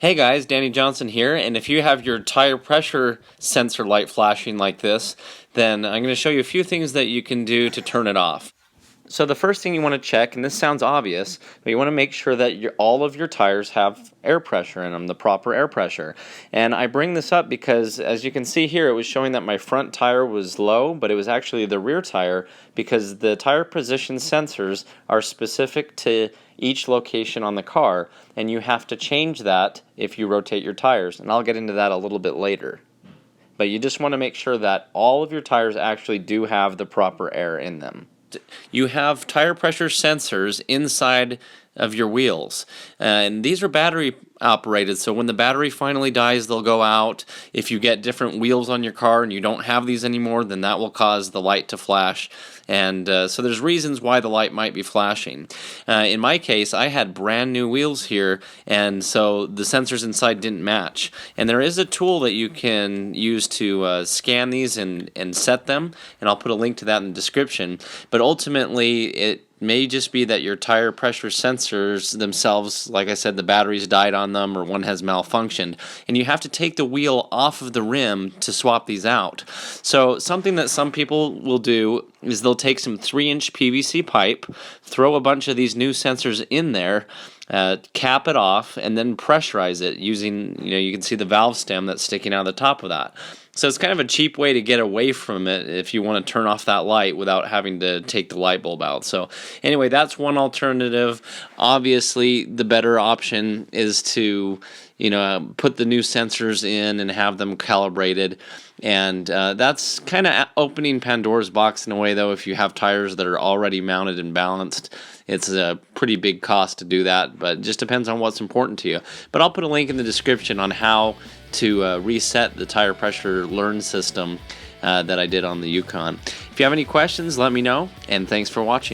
Hey guys, Danny Johnson here, and if you have your tire pressure sensor light flashing like this, then I'm going to show you a few things that you can do to turn it off. So the first thing you want to check, and this sounds obvious, but you want to make sure that all of your tires have air pressure in them, the proper air pressure. And I bring this up because, as you can see here, it was showing that my front tire was low, but it was actually the rear tire because the tire position sensors are specific to each location on the car, and you have to change that if you rotate your tires. And I'll get into that a little bit later. But you just want to make sure that all of your tires actually do have the proper air in them. You have tire pressure sensors inside of your wheels, and these are battery operated, so when the battery finally dies, they'll go out. If you get different wheels on your car and you don't have these anymore, then that will cause the light to flash, and so there's reasons why the light might be flashing. In my case, I had brand new wheels here, and so the sensors inside didn't match, and there is a tool that you can use to scan these and set them, and I'll put a link to that in the description. But ultimately, it may just be that your tire pressure sensors themselves, like I said, the batteries died on them or one has malfunctioned, and you have to take the wheel off of the rim to swap these out. So something that some people will do is they'll take some 3-inch PVC pipe, throw a bunch of these new sensors in there, cap it off, and then pressurize it using, you can see the valve stem that's sticking out of the top of that. So it's kind of a cheap way to get away from it if you want to turn off that light without having to take the light bulb out. So anyway, that's one alternative. Obviously, the better option is to put the new sensors in and have them calibrated. And that's kind of opening Pandora's box in a way, though. If you have tires that are already mounted and balanced, it's a pretty big cost to do that, but it just depends on what's important to you. But I'll put a link in the description on how to reset the tire pressure learn system that I did on the Yukon. If you have any questions, let me know, and thanks for watching.